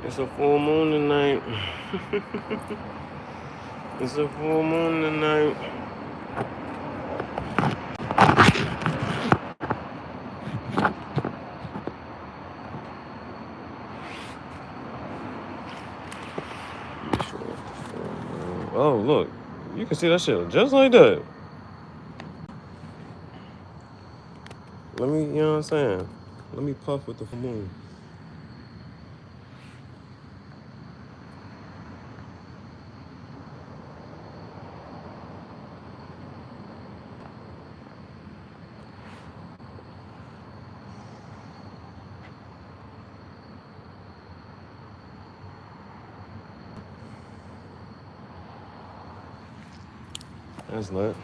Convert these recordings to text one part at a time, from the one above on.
It's a full moon tonight. It's a full moon tonight. Oh, look. You can see that shit just like that. Let me, you know what I'm saying? Let me puff with the full moon. That's lit.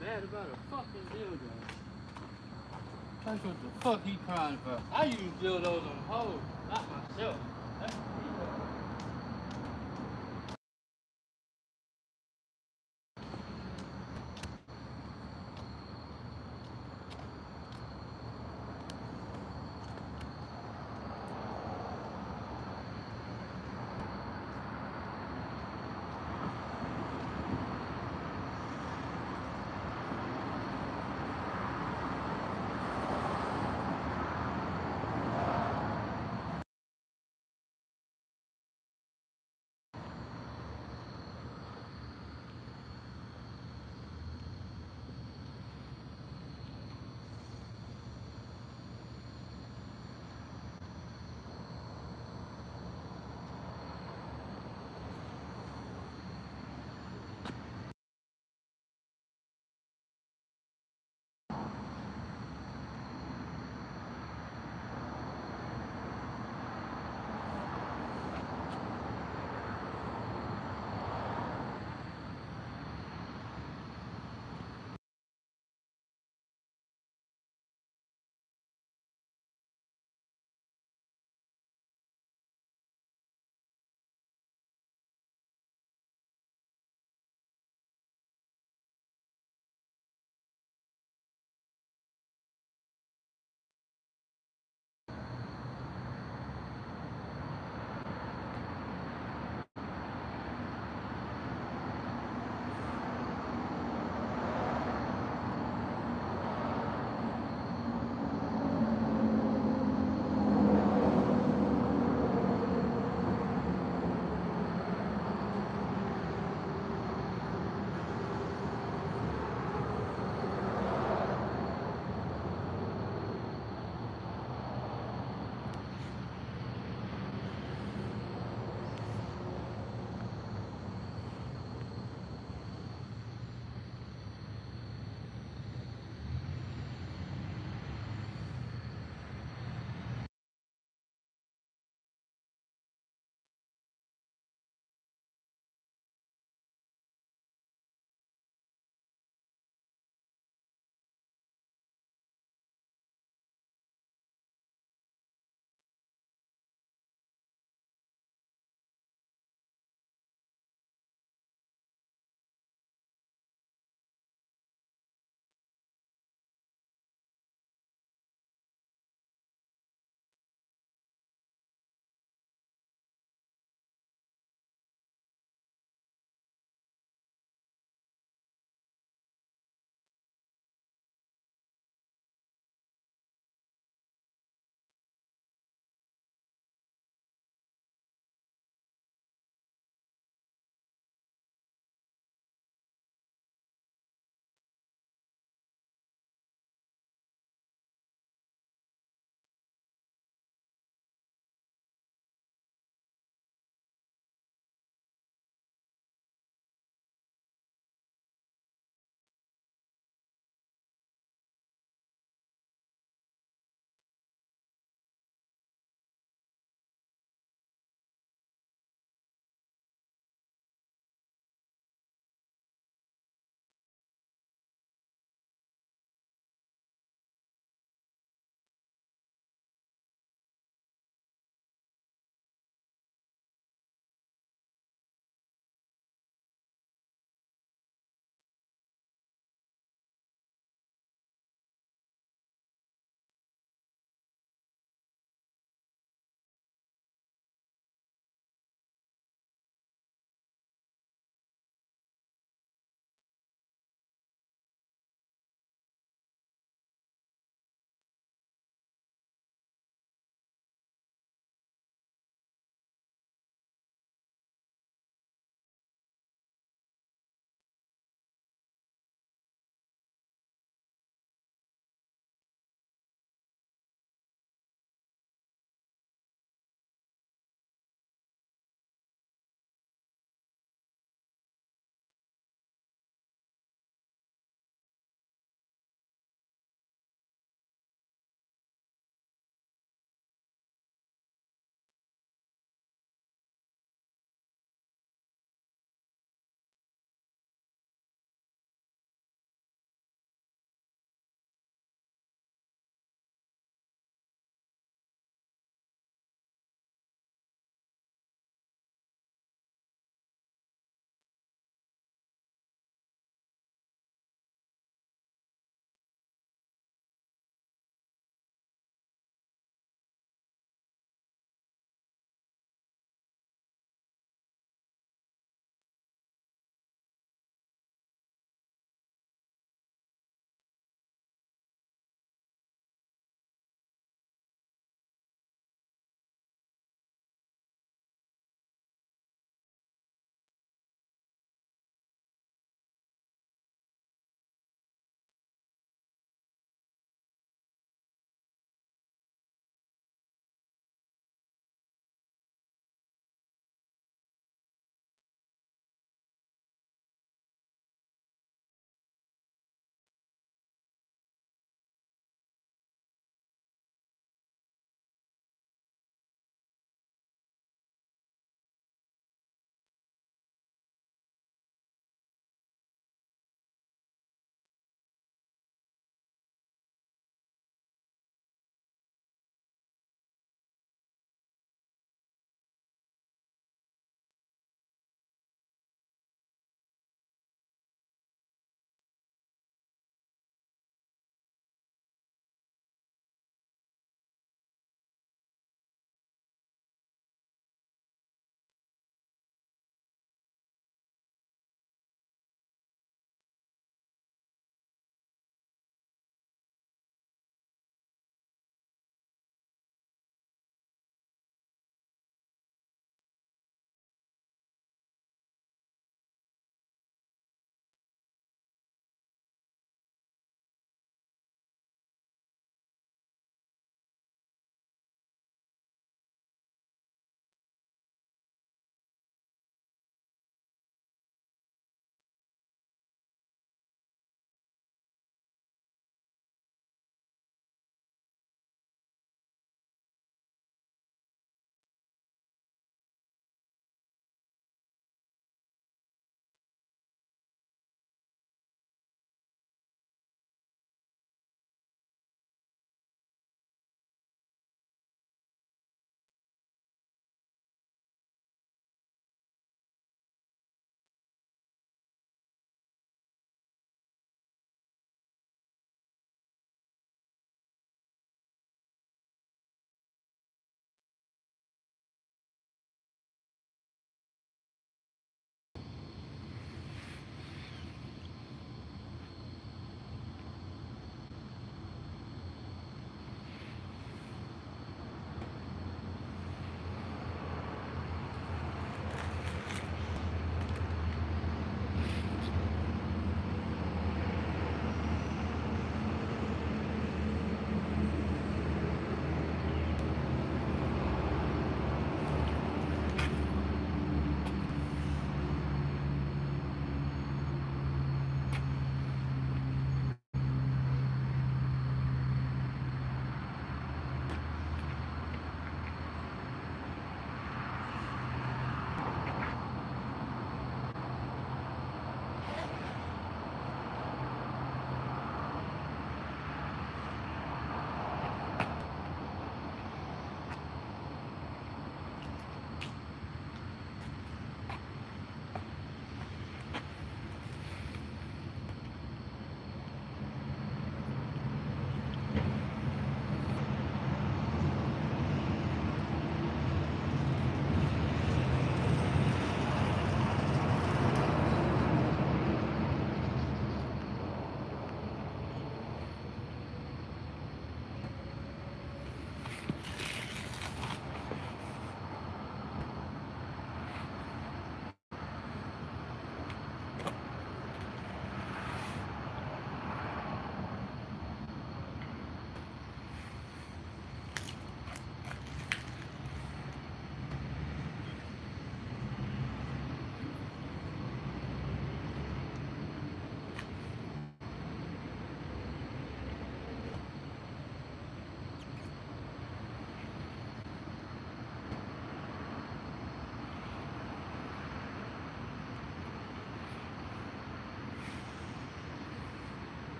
Mad about a fucking dildo. That's what the fuck he crying about. I use dildos on hoes, not myself. That's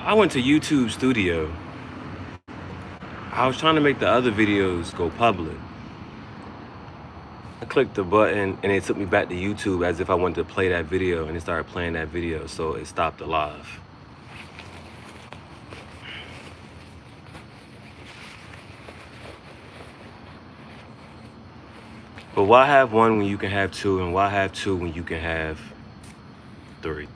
I went to YouTube Studio. I was trying to make the other videos go public. I clicked the button and it took me back to YouTube as if I wanted to play that video, and it started playing that video, so it stopped the live. But why have one when you can have two, and why have two when you can have three?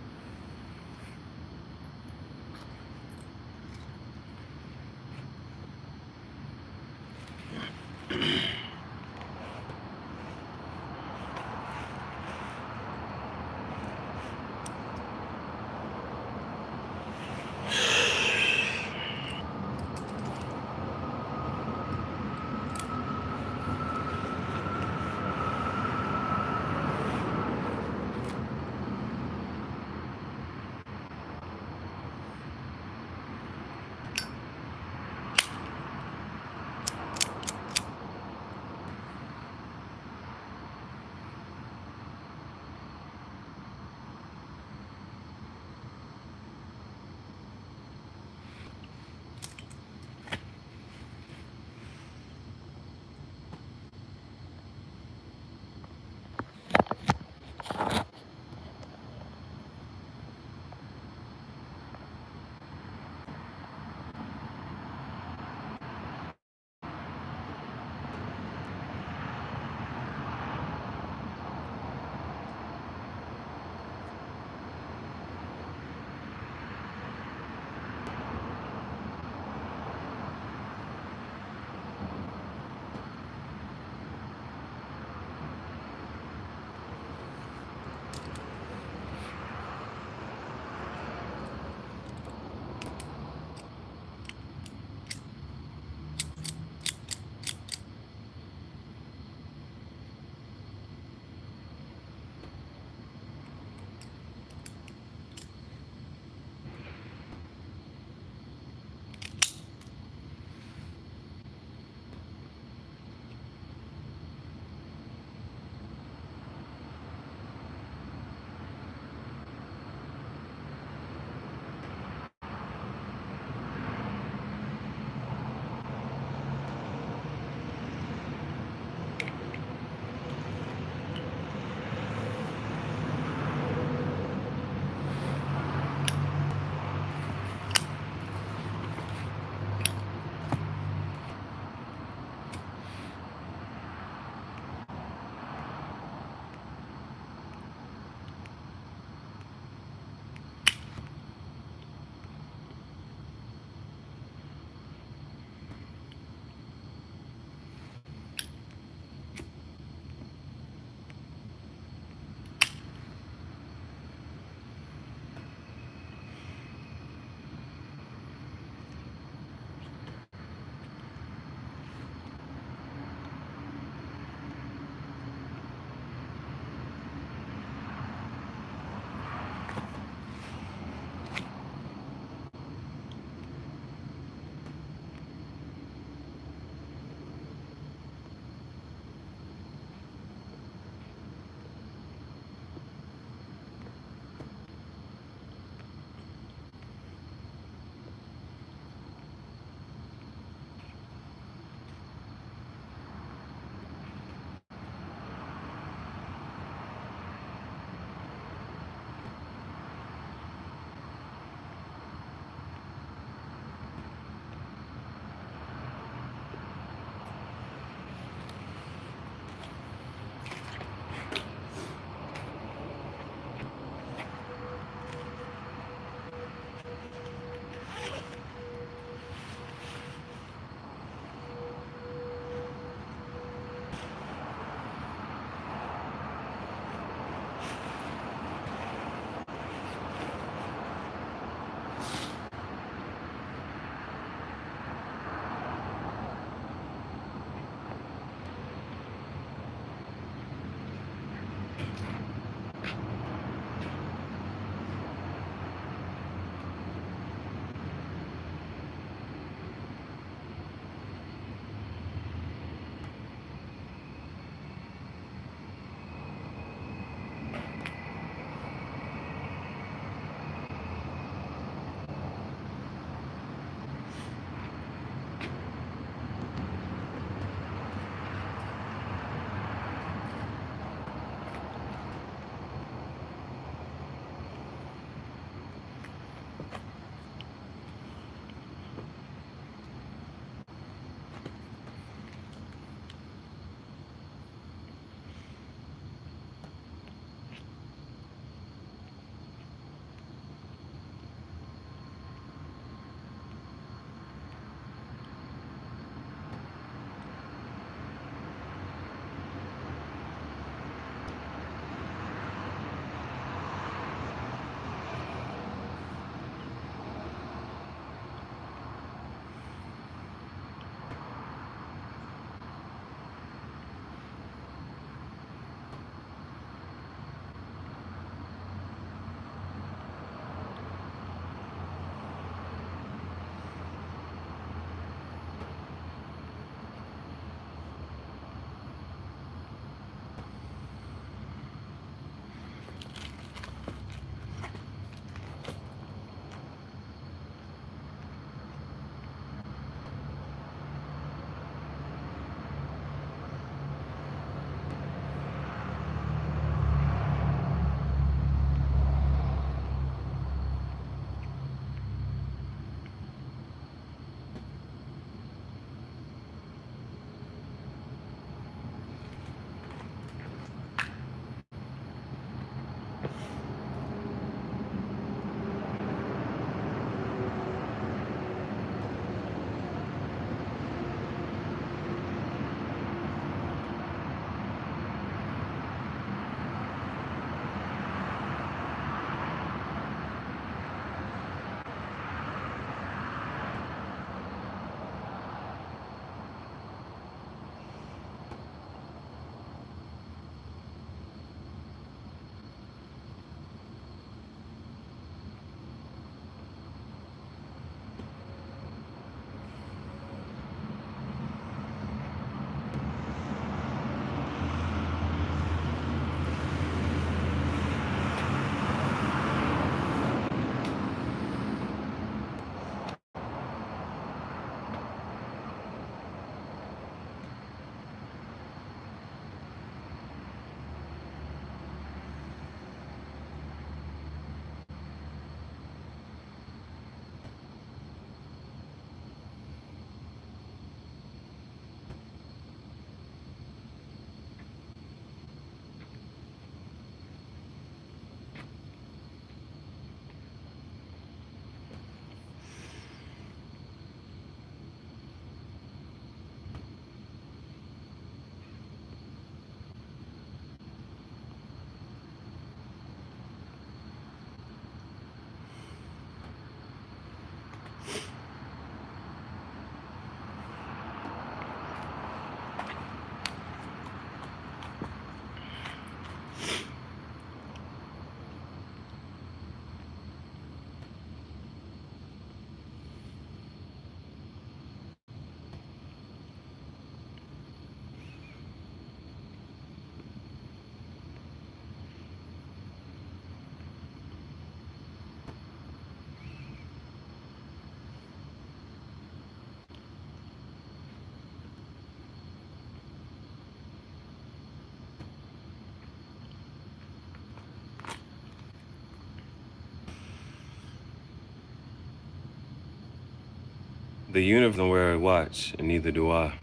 The universe doesn't wear a watch, and neither do I.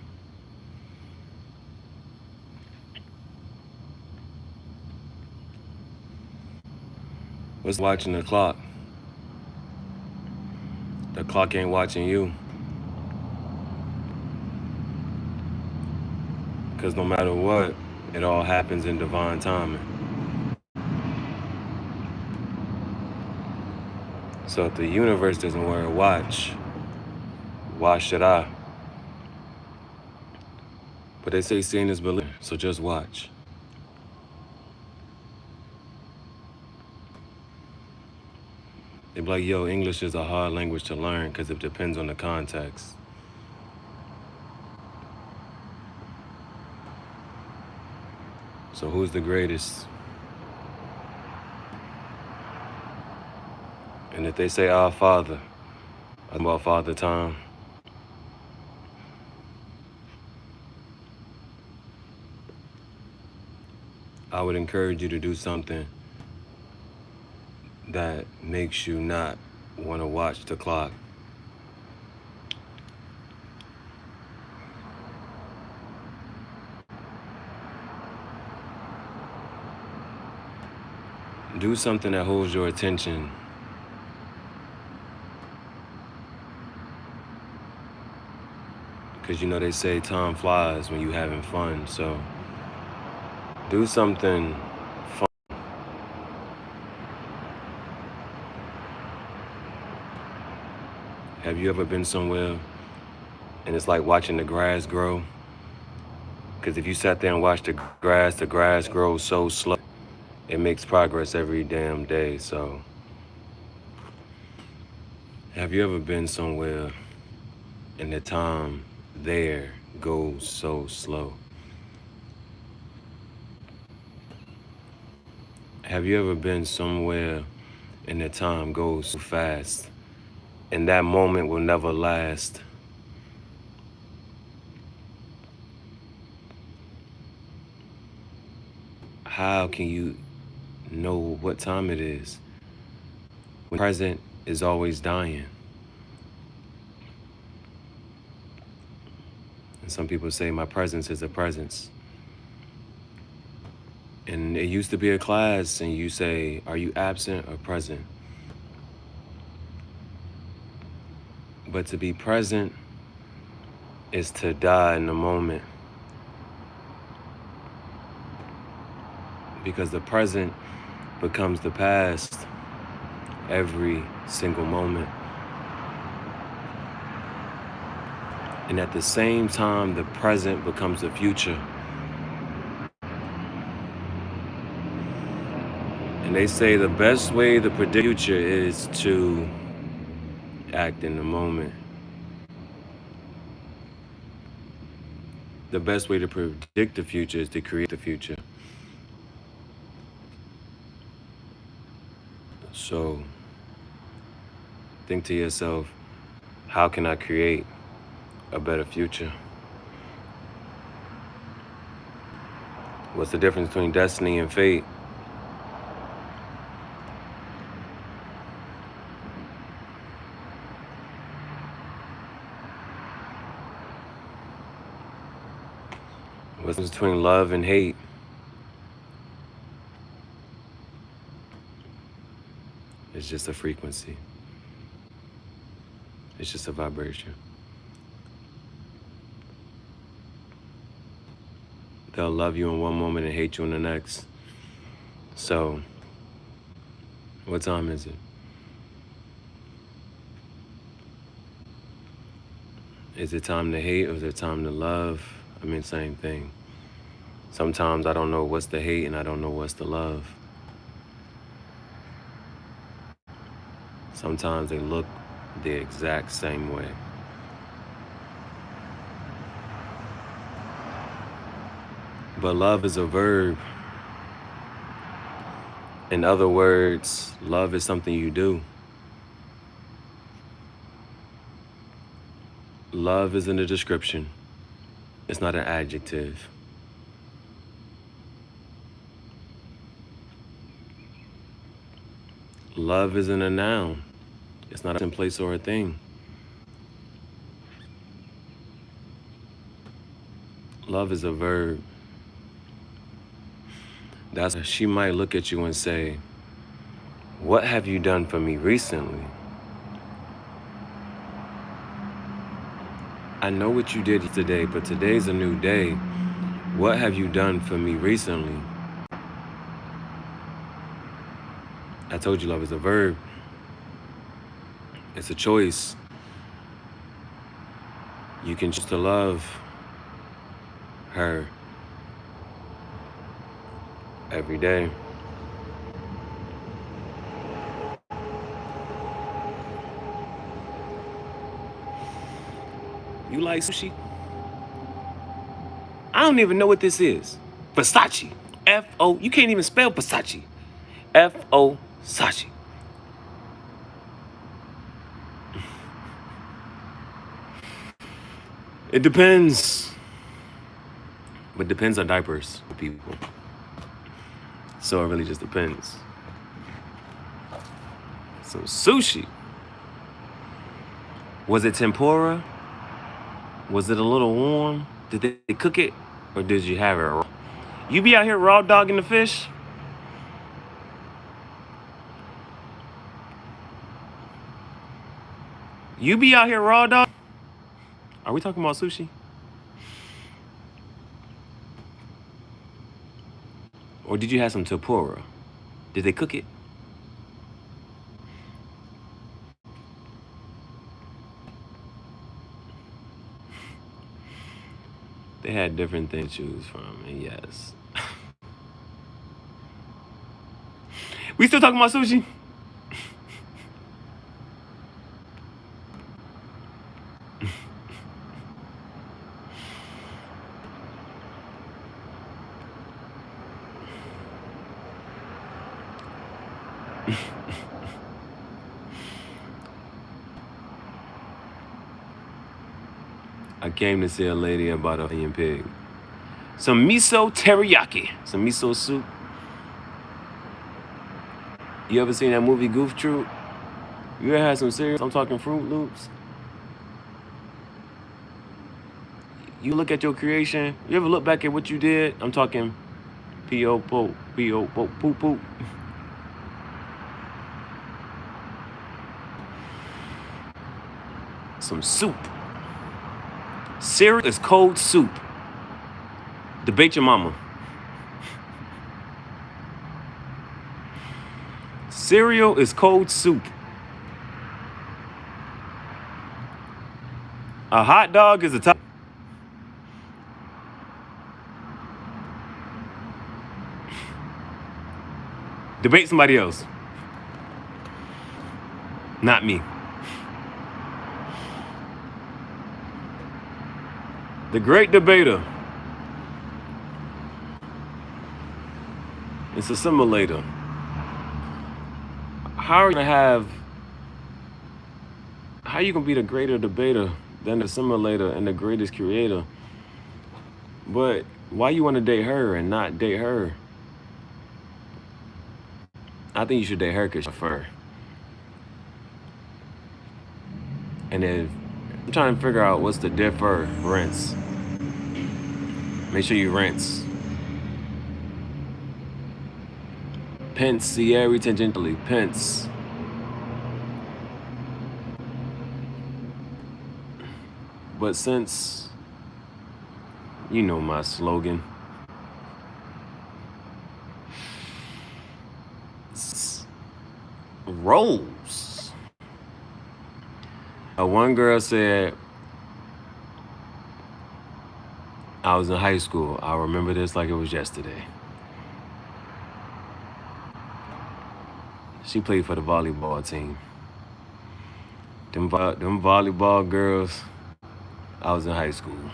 What's watching the clock? The clock ain't watching you. Because no matter what, it all happens in divine timing. So if the universe doesn't wear a watch, why should I? But they say seeing is believing, so just watch. They be like, yo, English is a hard language to learn because it depends on the context. So who's the greatest? And if they say our Father, I'm about Father Time. I would encourage you to do something that makes you not want to watch the clock. Do something that holds your attention. Because you know they say time flies when you're having fun. So do something fun. Have you ever been somewhere and it's like watching the grass grow? Because if you sat there and watched the grass grows so slow. It makes progress every damn day. So have you ever been somewhere and the time there goes so slow? Have you ever been somewhere and the time goes so fast and that moment will never last? How can you know what time it is when the present is always dying? And some people say my presence is a presence. And it used to be a class and you say, are you absent or present? But to be present is to die in the moment. Because the present becomes the past every single moment. And at the same time, the present becomes the future. And they say the best way to predict the future is to act in the moment. The best way to predict the future is to create the future. So think to yourself, how can I create a better future? What's the difference between destiny and fate? What's the difference between love and hate? It's just a frequency. It's just a vibration. They'll love you in one moment and hate you in the next. So, what time is it? Is it time to hate or is it time to love? I mean, same thing. Sometimes I don't know what's the hate and I don't know what's the love. Sometimes they look the exact same way. But love is a verb. In other words, love is something you do. Love isn't a description. It's not an adjective. Love isn't a noun. It's not a place or a thing. Love is a verb. That's she might look at you and say, "What have you done for me recently? I know what you did today, but today's a new day. What have you done for me recently?" I told you love is a verb. It's a choice. You can choose to love her every day. You like sushi? I don't even know what this is. Versace. F-O. You can't even spell Versace. F-O. Sachi. It depends. But depends on diapers for people. So it really just depends. So sushi. Was it tempura? Was it a little warm? Did they cook it? Or did you have it raw? You be out here raw dogging the fish? You be out here raw dog? Are we talking about sushi? Or did you have some tempura? Did they cook it? They had different things to choose from, and yes. We still talking about sushi? I came to see a lady about a onion pig. Some miso teriyaki. Some miso soup. You ever seen that movie Goof Troop? You ever had some cereal? I'm talking Fruit Loops. You look at your creation. You ever look back at what you did? I'm talking P.O. Pope. P.O. Pope. Poop poop. Some soup. Cereal is cold soup. Debate your mama. Cereal is cold soup. A hot dog is a top. Debate somebody else. Not me. The great debater. It's a simulator. How are you gonna be the greater debater than the simulator and the greatest creator? But why you wanna date her and not date her? I think you should date her because you prefer. And if I'm trying to figure out what's the difference. Make sure you rinse. Pensieri tangentially. Pence. But since you know my slogan. Rolls. One girl said, I was in high school. I remember this like it was yesterday. She played for the volleyball team. Them volleyball girls, I was in high school.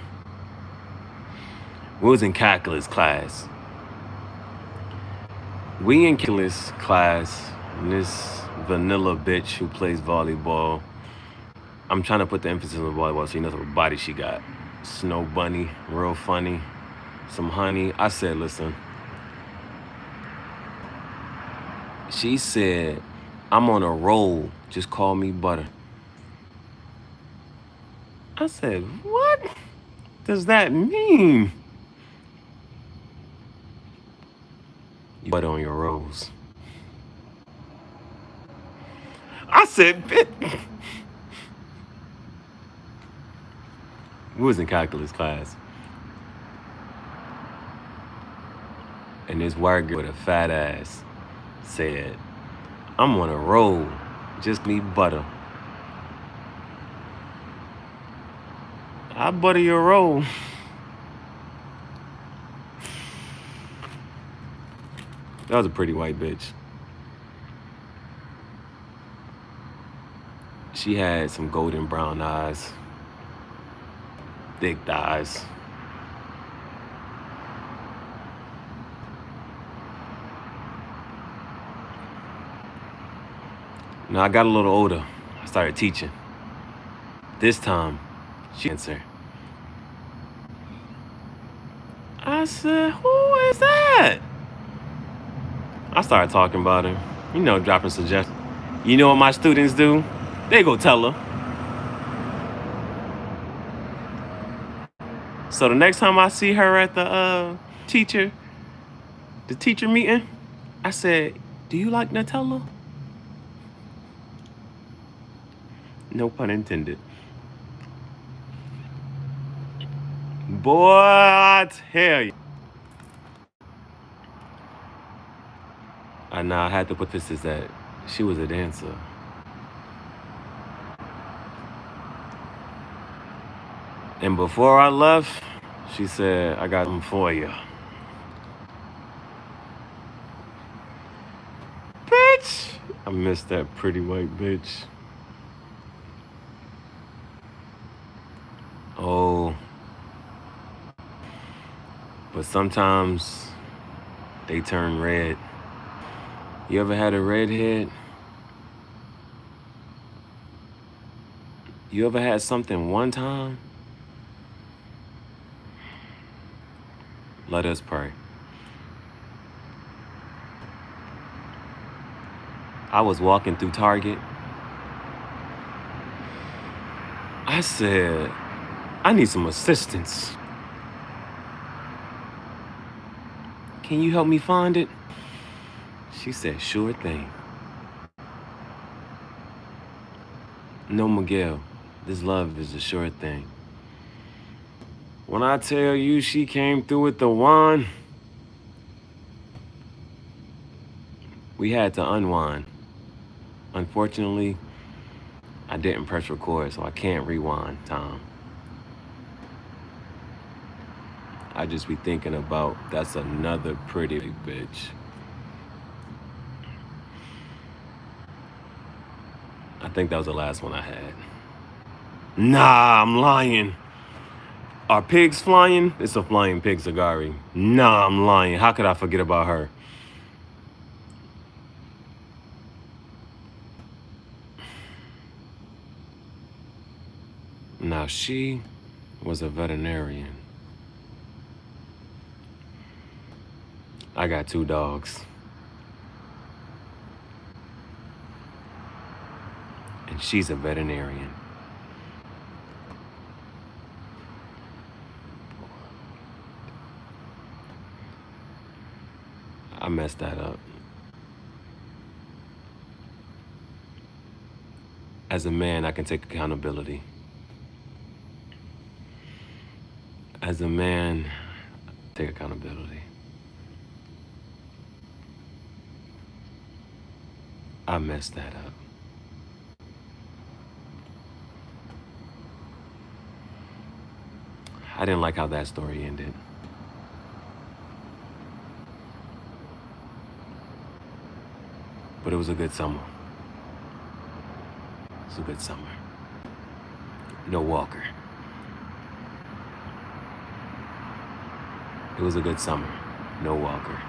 We was in calculus class. We in calculus class, and this vanilla bitch who plays volleyball. I'm trying to put the emphasis on the volleyball so you know what body she got. Snow bunny, real funny. Some honey. I said, listen. She said, I'm on a roll. Just call me butter. I said, what does that mean? butter on your rolls. I said, bitch. We was in calculus class. And this white girl with a fat ass said, I'm on a roll, just need butter. I butter your roll. That was a pretty white bitch. She had some golden brown eyes, thick thighs. Now I got a little older. I started teaching. This time, she answered. I said, who is that? I started talking about her, dropping suggestions. You know what my students do? They go tell her. So the next time I see her at the teacher meeting, I said, do you like Nutella? No pun intended. Boy, I tell you. I had to put this as that she was a dancer. And before I left, she said, I got them for you. Bitch! I miss that pretty white bitch. Oh. But sometimes they turn red. You ever had a redhead? You ever had something one time? Let us pray. I was walking through Target. I said, I need some assistance. Can you help me find it? She said, sure thing. No, Miguel, this love is a sure thing. When I tell you she came through with the wand, we had to unwind. Unfortunately, I didn't press record, so I can't rewind time. I just be thinking about, that's another pretty bitch. I think that was the last one I had. Nah, I'm lying. Are pigs flying? It's a flying pig, Zagari. Nah, I'm lying. How could I forget about her? Now, she was a veterinarian. I got 2 dogs. And she's a veterinarian. I messed that up. As a man, I can take accountability. As a man, take accountability. I messed that up. I didn't like how that story ended. But it was a good summer. It was a good summer. No Walker. It was a good summer. No Walker.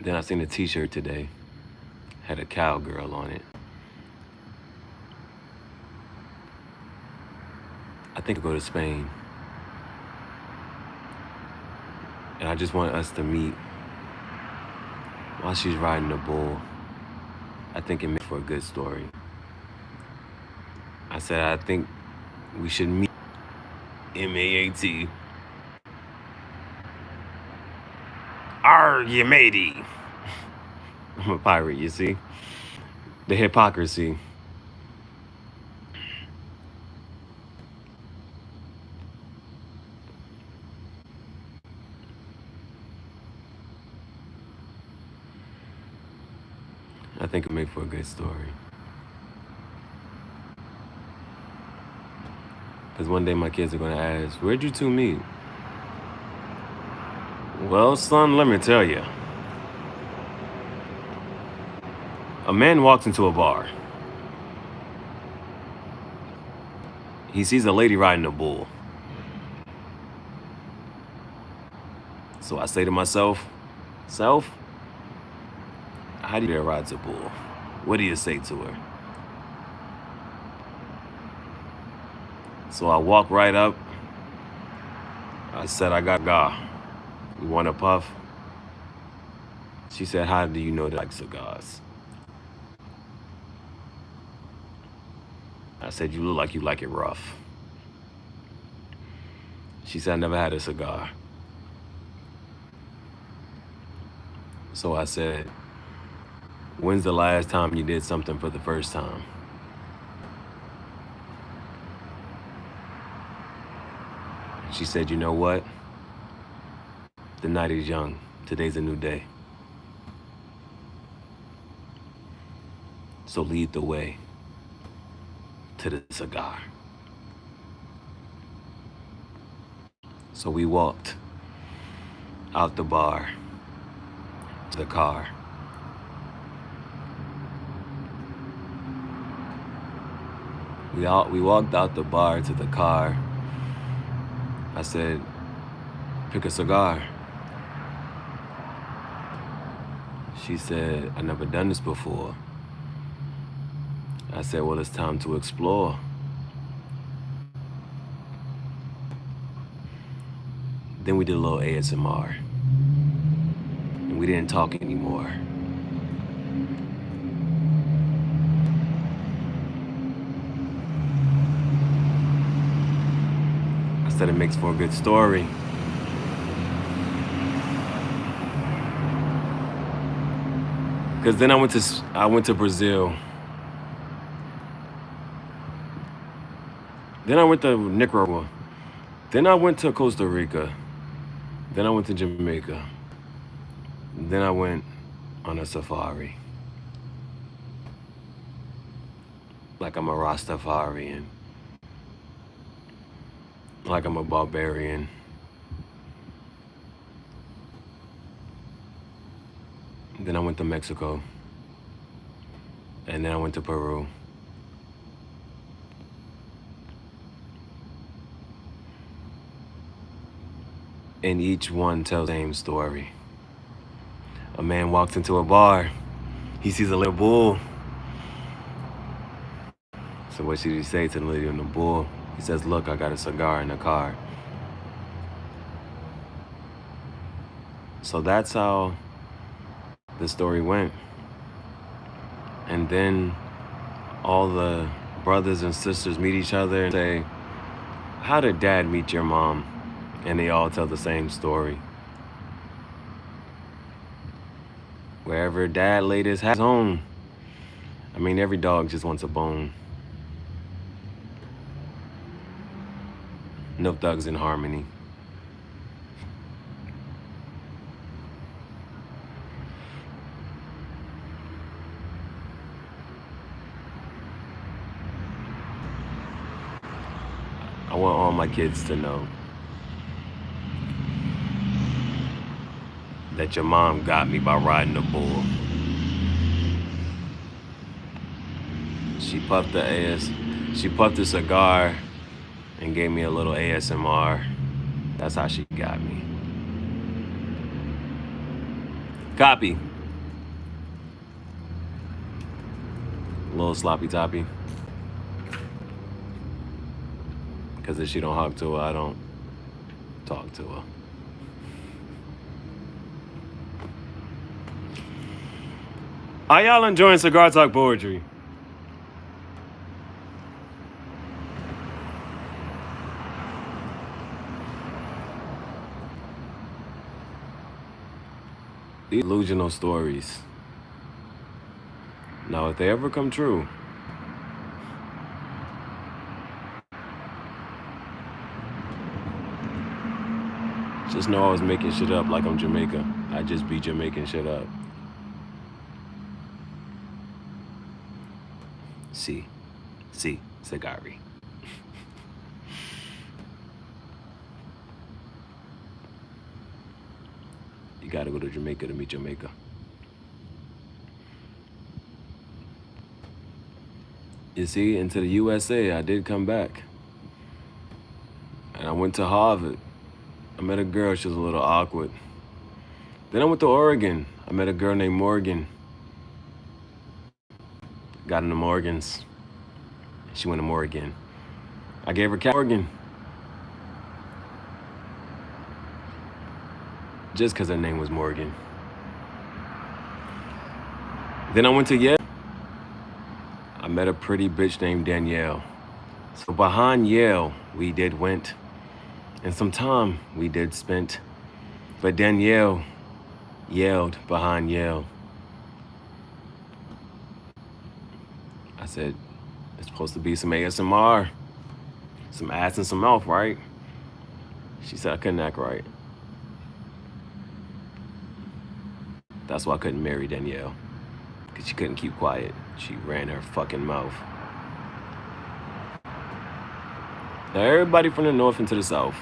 Then I seen a t-shirt today. Had a cowgirl on it. I think I'll go to Spain. And I just want us to meet while she's riding the bull. I think it makes for a good story. I said, I think we should meet M-A-A-T. Arr, you matey. I'm a pirate, you see? The hypocrisy. I think it make for a good story. Because one day my kids are going to ask, where'd you two meet? Well, son, let me tell you. A man walks into a bar. He sees a lady riding a bull. So I say to myself, Self, how do you ride a bull? What do you say to her? So I walk right up. I said, I got cigar. You want a puff? She said, how do you know that I like cigars? I said, you look like you like it rough. She said, I never had a cigar. So I said, when's the last time you did something for the first time? She said, you know what? The night is young. Today's a new day. So lead the way to the cigar. So we walked out the bar to the car. We walked out the bar to the car. I said, pick a cigar. She said, I've never done this before. I said, well, it's time to explore. Then we did a little ASMR. And we didn't talk anymore. I said it makes for a good story. Because then I went to Brazil. Then I went to Nicaragua. Then I went to Costa Rica. Then I went to Jamaica. Then I went on a safari. Like I'm a Rastafarian. Like I'm a barbarian. Then I went to Mexico. And then I went to Peru. And each one tells the same story. A man walks into a bar. He sees a little bull. So what should he say to the lady on the bull? He says, look, I got a cigar in the car. So that's how the story went. And then all the brothers and sisters meet each other and say, how did dad meet your mom? And they all tell the same story. Wherever dad laid his home. I mean, every dog just wants a bone. No thugs in harmony. I want all my kids to know that your mom got me by riding the bull. She puffed the cigar and gave me a little ASMR. That's how she got me. Copy. A little sloppy toppy. Because if she don't talk to her, I don't talk to her. Are y'all enjoying Cigar Talk poetry? These delusional stories. Now, if they ever come true, just know I was making shit up like I'm Jamaica. I just be Jamaican shit up. See, Cigari. You gotta go to Jamaica to meet Jamaica. You see, into the USA, I did come back. And I went to Harvard. I met a girl, she was a little awkward. Then I went to Oregon. I met a girl named Morgan. Got into Morgan's. She went to Morgan. I gave her Morgan. Just because her name was Morgan. Then I went to Yale. I met a pretty bitch named Danielle. So behind Yale, we did went. And some time we did spent. But Danielle yelled behind Yale. I said, it's supposed to be some ASMR. Some ass and some mouth, right? She said I couldn't act right. That's why I couldn't marry Danielle. Because she couldn't keep quiet. She ran her fucking mouth. Now everybody from the north and to the south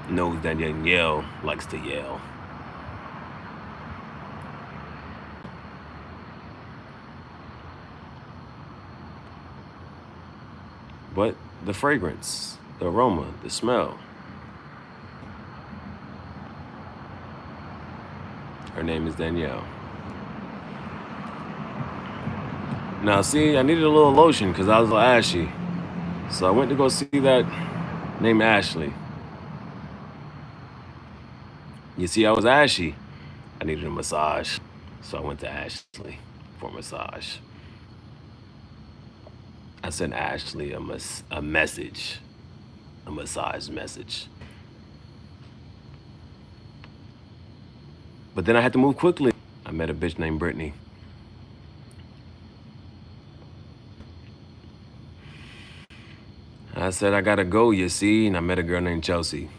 knows that Danielle likes to yell. But the fragrance, the aroma, the smell. Her name is Danielle. Now, see, I needed a little lotion because I was a little ashy. So I went to go see that named Ashley. You see, I was ashy. I needed a massage. So I went to Ashley for a massage. I sent Ashley a message, a massage message. But then I had to move quickly. I met a bitch named Brittany. I said, I gotta go, you see, and I met a girl named Chelsea.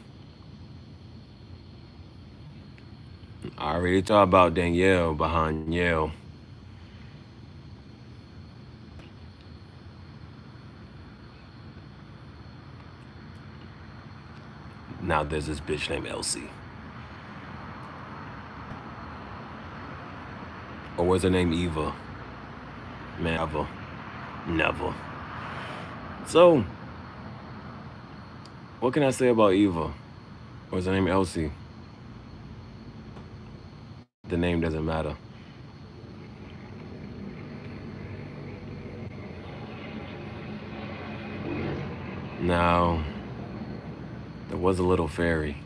I already talked about Danielle behind Yale. Now there's this bitch named Elsie. Or was her name Eva? Man, never. So, what can I say about Eva? Or was her name Elsie? The name doesn't matter. Now, there was a little fairy.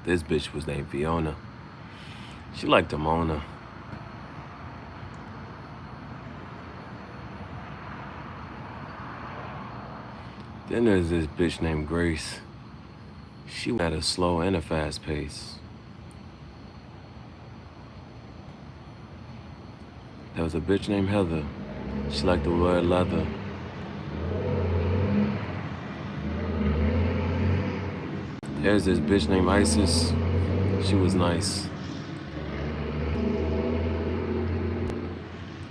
This bitch was named Fiona. She liked Mona. Then there's this bitch named Grace. She went at a slow and a fast pace. There was a bitch named Heather. She liked to wear leather. There's this bitch named Isis. She was nice.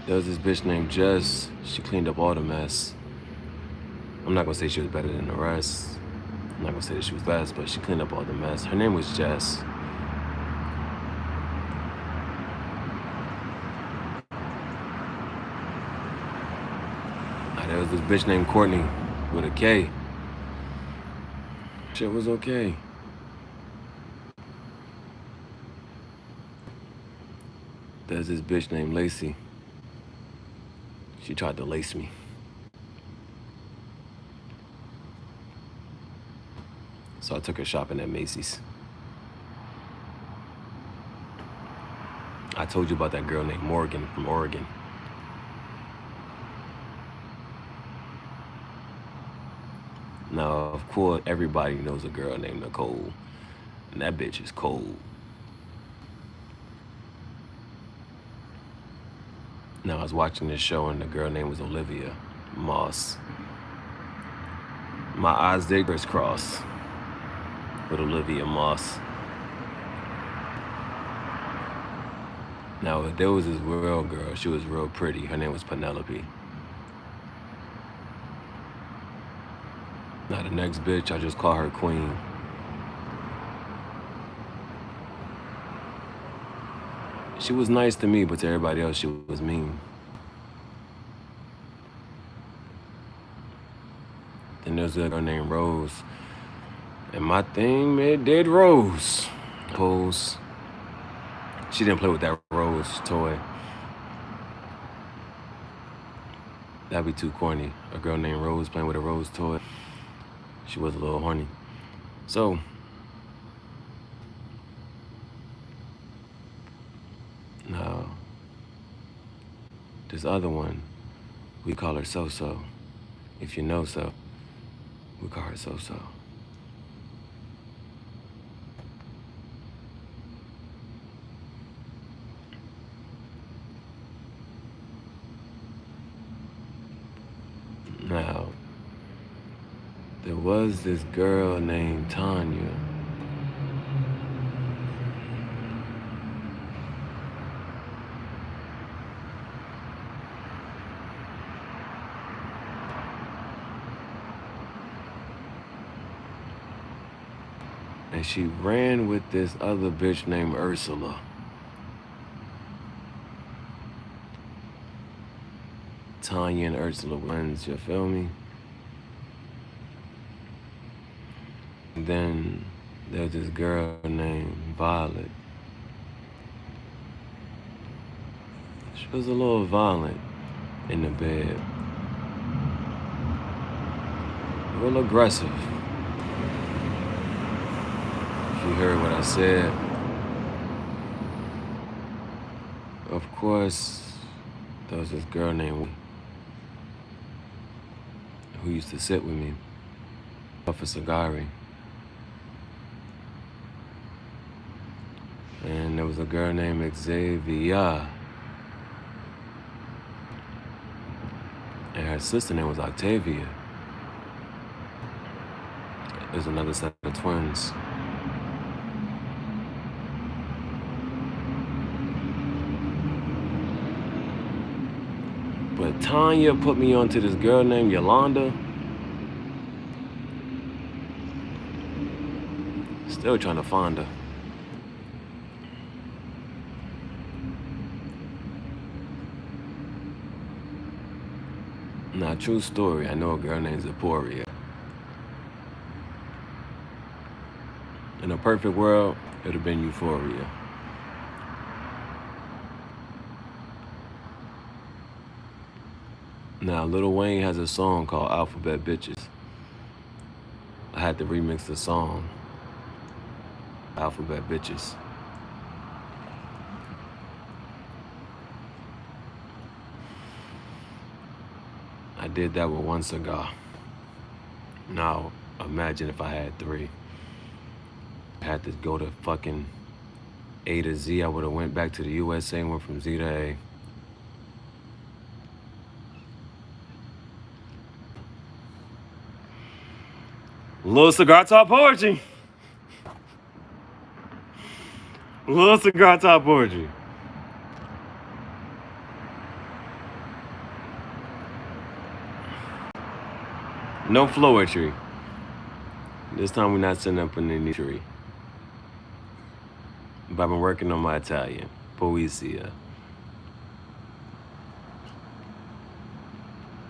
There was this bitch named Jess. She cleaned up all the mess. I'm not gonna say she was better than the rest. I'm not gonna say that she was best, but she cleaned up all the mess. Her name was Jess. There was this bitch named Courtney with a K. Shit was okay. There's this bitch named Lacey. She tried to lace me. So I took her shopping at Macy's. I told you about that girl named Morgan from Oregon. Now, of course, everybody knows a girl named Nicole, and that bitch is cold. Now, I was watching this show, and the girl name was Olivia Moss. My eyes did crisscross with Olivia Moss. Now, there was this real girl. She was real pretty. Her name was Penelope. Now, the next bitch, I just call her Queen. She was nice to me, but to everybody else, she was mean. Then there's a girl named Rose. And my thing, it did Rose. Pose. She didn't play with that Rose toy. That'd be too corny. A girl named Rose playing with a Rose toy. She was a little horny. So, now, this other one, we call her So-So. If you know So, we call her So-So. Now, there was this girl named Tanya. And she ran with this other bitch named Ursula. Tanya and Ursula wins, you feel me? And then there's this girl named Violet. She was a little violent in the bed. Real aggressive. If you heard what I said. Of course, there was this girl named who used to sit with me off a Cigar. And there was a girl named Xavier. And her sister name was Octavia. There's another set of twins. But Tanya put me onto this girl named Yolanda. Still trying to find her. Now, true story, I know a girl named Zaporia. In a perfect world, it would have been Euphoria. Now, Lil Wayne has a song called Alphabet Bitches. I had to remix the song, Alphabet Bitches. I did that with one cigar. Now, imagine if I had three. I had to go to fucking A to Z. I would have went back to the USA and went from Z to A. Little Cigar Talk poetry. Little Cigar Talk poetry. No flowetry. This time we're not sitting up in the tree. But I've been working on my Italian. Poesia.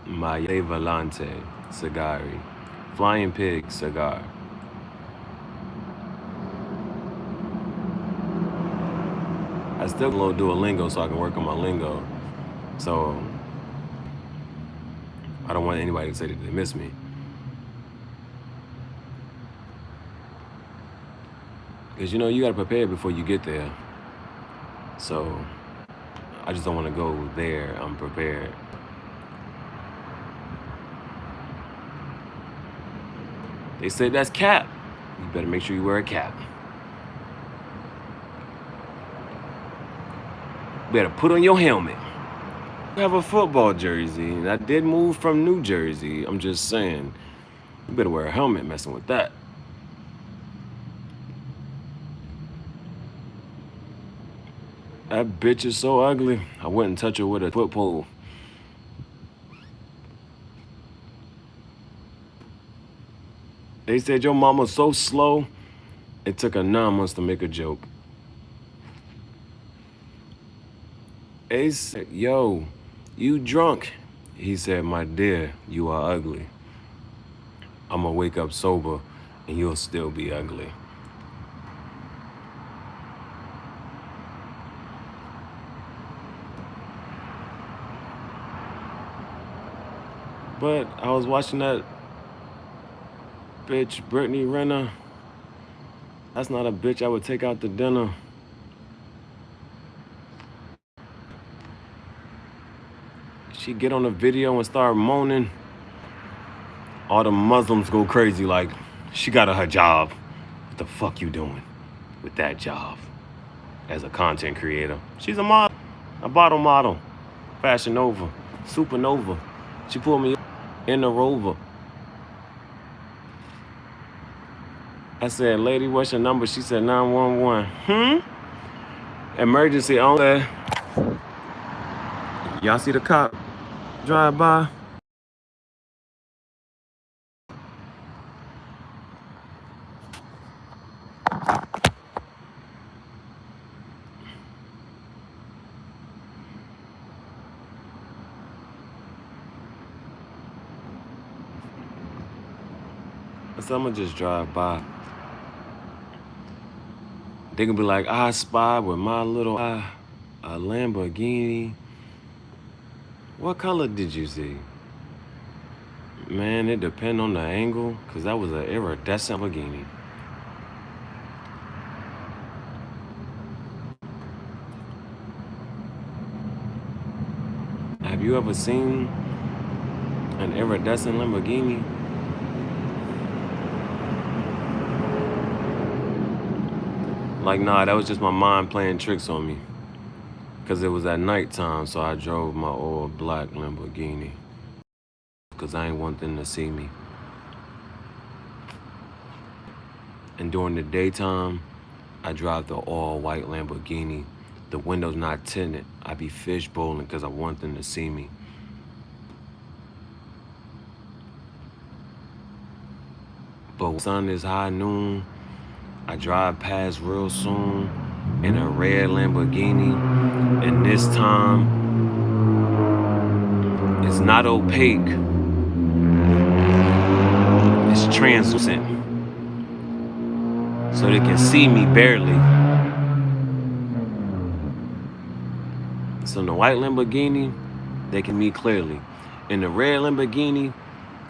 Maiale Volante. Cigari. Flying Pig Cigar. I still gonna do a lingo so I can work on my lingo. So I don't want anybody to say that they miss me. Because, you got to prepare before you get there. So I just don't want to go there unprepared. They said that's cap. You better make sure you wear a cap. You better put on your helmet. I have a football jersey, and I did move from New Jersey. I'm just saying, you better wear a helmet messing with that. That bitch is so ugly. I wouldn't touch her with a foot pole. They said your mama's so slow, it took her 9 months to make a joke. They said, yo, you drunk. He said, my dear, you are ugly. I'm gonna wake up sober and you'll still be ugly. But I was watching that bitch, Brittany Renner. That's not a bitch I would take out to dinner. She get on the video and start moaning. All the Muslims go crazy like, she got a hijab. What the fuck you doing with that job as a content creator? She's a model, a bottle model, Fashion Nova, Supernova. She pulled me in the Rover. I said, lady, what's your number? She said 911. Emergency only. Y'all see the cop drive by? I said, I'm gonna just drive by. They gonna be like, I spy with my little eye a Lamborghini. What color did you see? Man, it depend on the angle, cause that was an iridescent Lamborghini. Have you ever seen an iridescent Lamborghini? Like, nah, that was just my mind playing tricks on me. Cause it was at nighttime, so I drove my old black Lamborghini. Cause I ain't want them to see me. And during the daytime, I drive the all-white Lamborghini. The windows not tinted. I be fishbowling because I want them to see me. But when the sun is high noon, I drive past real soon in a red Lamborghini. And this time, it's not opaque. It's translucent. So they can see me barely. So in the white Lamborghini, they can see me clearly. In the red Lamborghini,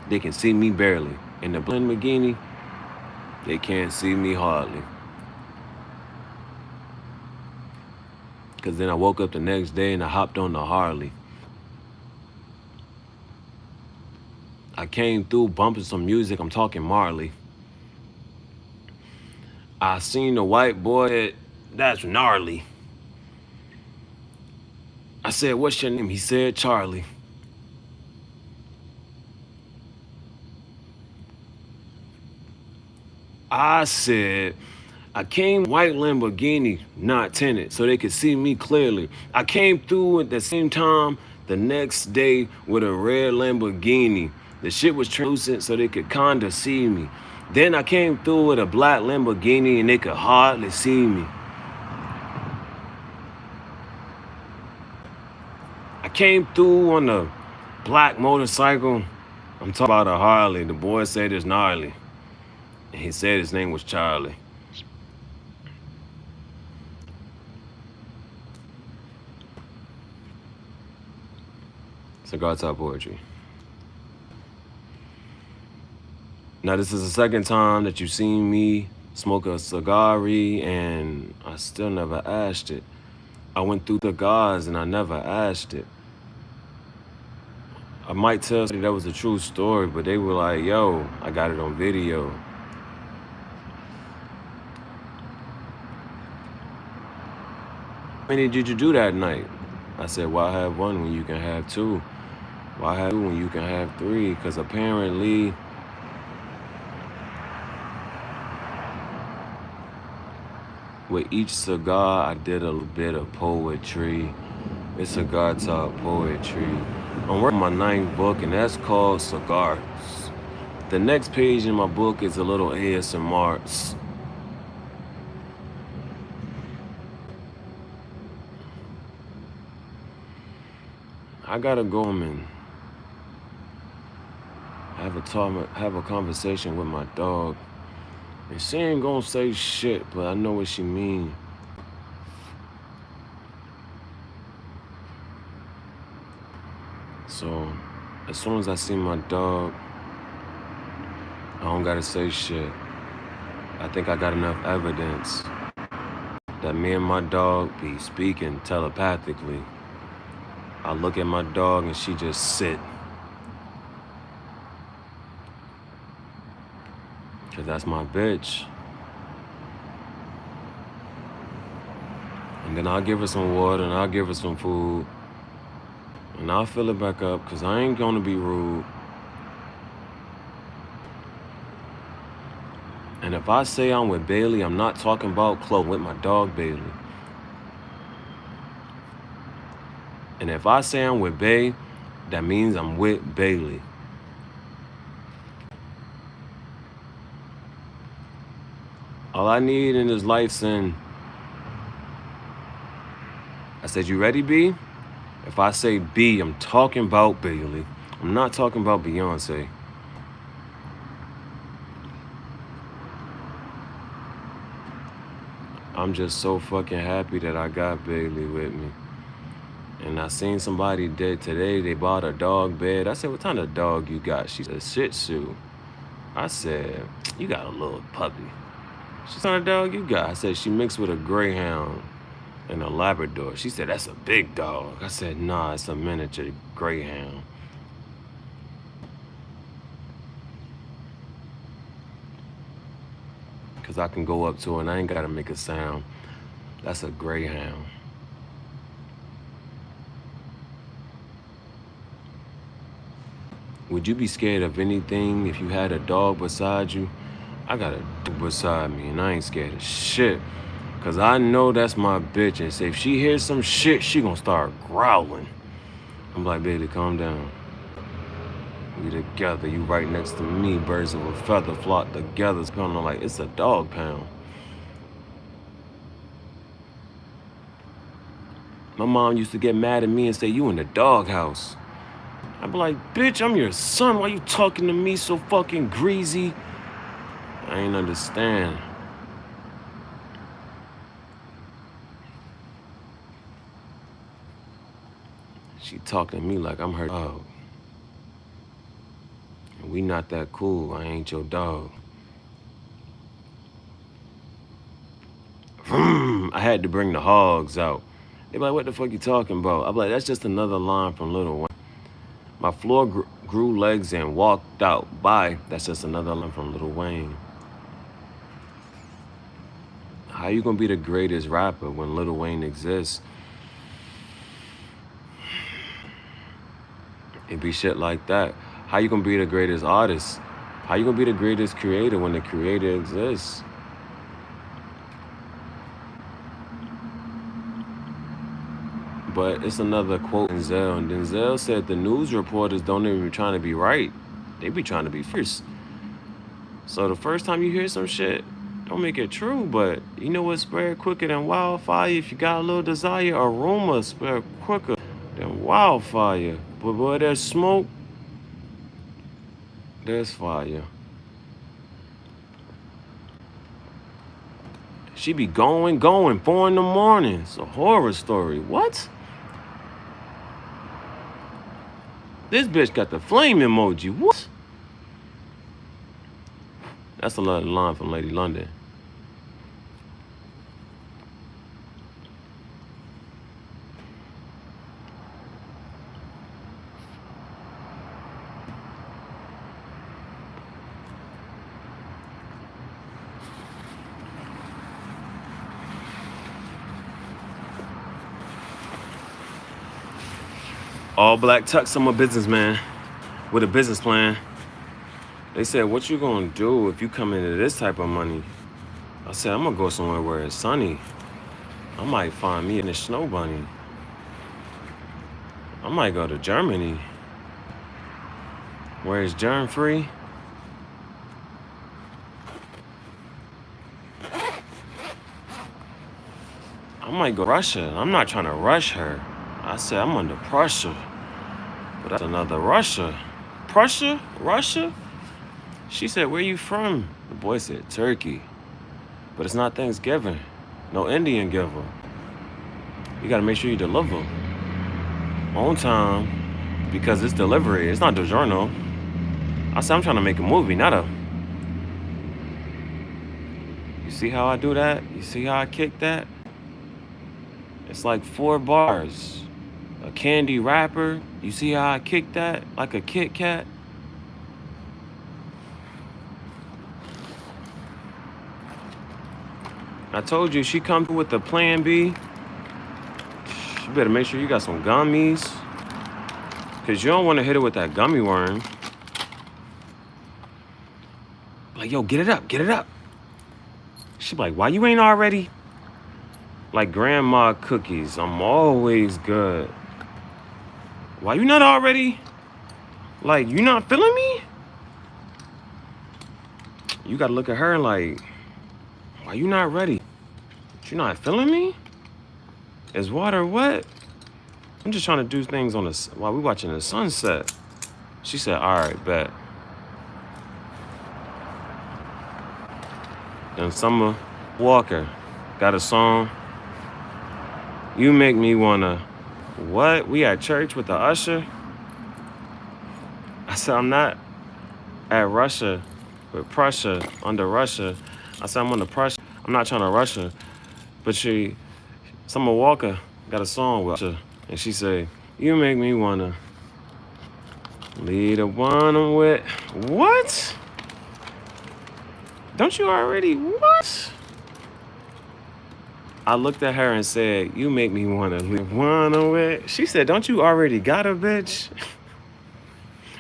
they can see me barely. In the blue Lamborghini, they can't see me hardly. Because then I woke up the next day and I hopped on the Harley. I came through bumping some music, I'm talking Marley. I seen the white boy, that's gnarly. I said, what's your name? He said, Charlie. I said, I came white Lamborghini, not tinted, so they could see me clearly. I came through at the same time the next day with a red Lamborghini. The shit was translucent so they could kinda see me. Then I came through with a black Lamborghini and they could hardly see me. I came through on a black motorcycle. I'm talking about a Harley. The boy said it's gnarly. And he said his name was Charlie. Cigar Talk poetry. Now, this is the second time that you've seen me smoke a cigar, and I still never asked it. I went through cigars and I never asked it. I might tell somebody that was a true story, but they were like, yo, I got it on video. How many did you do that night? I said, why have one when you can have two? Why have two when you can have three? Because apparently, with each cigar, I did a bit of poetry. It's Cigar Talk poetry. I'm working on my 9th book, and that's called Cigars. The next page in my book is a little ASMR. I gotta go and have a conversation with my dog. And she ain't gonna say shit, but I know what she mean. So, as soon as I see my dog, I don't gotta say shit. I think I got enough evidence that me and my dog be speaking telepathically. I look at my dog and she just sit. Cause that's my bitch. And then I'll give her some water and I'll give her some food. And I'll fill it back up cause I ain't gonna be rude. And if I say I'm with Bailey, I'm not talking about Chloe, with my dog Bailey. And if I say I'm with Bay, that means I'm with Bailey. All I need in this life, sin. I said, you ready, B? If I say B, I'm talking about Bailey. I'm not talking about Beyonce. I'm just so fucking happy that I got Bailey with me. And I seen somebody dead today. They bought a dog bed. I said, what kind of dog you got? She said, Shih Tzu. I said, you got a little puppy. She said, what kind of dog you got? I said, she mixed with a Greyhound and a Labrador. She said, that's a big dog. I said, nah, it's a miniature Greyhound. Because I can go up to her and I ain't got to make a sound. That's a Greyhound. Would you be scared of anything if you had a dog beside you? I got a dog beside me and I ain't scared of shit. Cause I know that's my bitch, and if she hears some shit, she gonna start growling. I'm like, baby, calm down. We together, you right next to me, birds of a feather flock together. It's kind of like, it's a dog pound. My mom used to get mad at me and say, you in the doghouse. I'd be like, bitch, I'm your son. Why you talking to me so fucking greasy? I ain't understand. She talking to me like I'm her dog. And we not that cool. I ain't your dog. I had to bring the hogs out. They be like, what the fuck you talking about? I'm like, that's just another line from Lil Wayne. My floor grew legs and walked out. Bye. That's just another line from Lil Wayne. How you gonna be the greatest rapper when Lil Wayne exists? It be shit like that. How you gonna be the greatest artist? How you gonna be the greatest creator when the creator exists? But it's another quote in Denzel, and Denzel said the news reporters don't even be trying to be right. They be trying to be first. So the first time you hear some shit, don't make it true, but you know what spread quicker than wildfire? If you got a little desire, a rumor spread quicker than wildfire. But boy, there's smoke, there's fire. She be going, 4 in the morning. It's a horror story. What? This bitch got the flame emoji. What? That's a line from Lady London. All black tux, I'm a businessman with a business plan. They said, what you gonna do if you come into this type of money? I said, I'm gonna go somewhere where it's sunny. I might find me in a snow bunny. I might go to Germany, where it's germ free. I might go to Russia. I'm not trying to rush her. I said, I'm under pressure. But that's another Russia. Prussia? Russia? She said, where you from? The boy said, Turkey. But it's not Thanksgiving. No Indian giver. You gotta make sure you deliver on time, because it's delivery. It's not DiGiorno. I said, I'm trying to make a movie, not a... You see how I do that? You see how I kick that? It's like 4 bars. A candy wrapper. You see how I kick that? Like a Kit Kat. I told you, she come with the plan B. You better make sure you got some gummies, because you don't want to hit her with that gummy worm. Like, yo, get it up, get it up. She be like, why you ain't already? Like grandma cookies, I'm always good. Why you not already? Like, you not feeling me? You gotta look at her like, why you not ready? You not feeling me? Is water wet? I'm just trying to do things on the while we watching the sunset. She said, all right, bet. Then Summer Walker got a song. You make me wanna, what? We at church with the usher? I said, I'm not at Russia with Prussia, under Russia. I said, I'm under Prussia. I'm not trying to rush her. But Summer Walker got a song with her. And she said, you make me wanna lead a one I'm with. What? Don't you already, what? I looked at her and said, you make me wanna lead one I'm with. She said, don't you already got a bitch?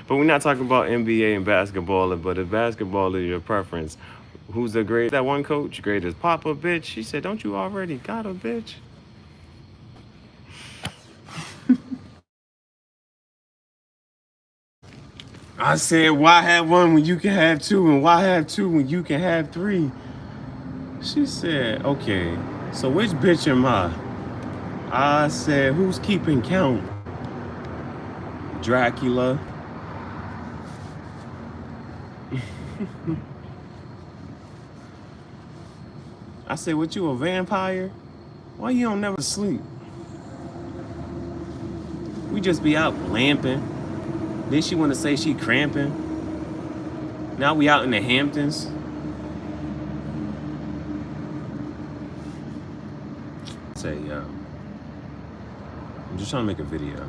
But we're not talking about NBA and basketball, but if basketball is your preference, who's the great, that one coach, greatest Papa bitch? She said, don't you already got a bitch? I said, why have one when you can have 2, and why have 2 when you can have 3? She said, okay, so which bitch am I? I said, who's keeping count? Dracula. I said, what, you a vampire? Why you don't never sleep? We just be out lamping. Then she want to say she cramping. Now we out in the Hamptons. Say, yo, I'm just trying to make a video.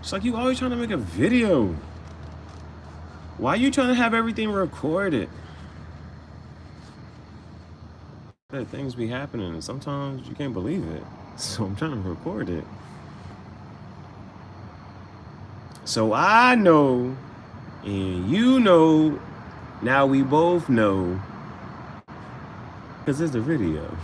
It's like, you always trying to make a video. Why you trying to have everything recorded? Things be happening, and sometimes you can't believe it. So I'm trying to record it. So I know, and you know, now we both know, because there's a video.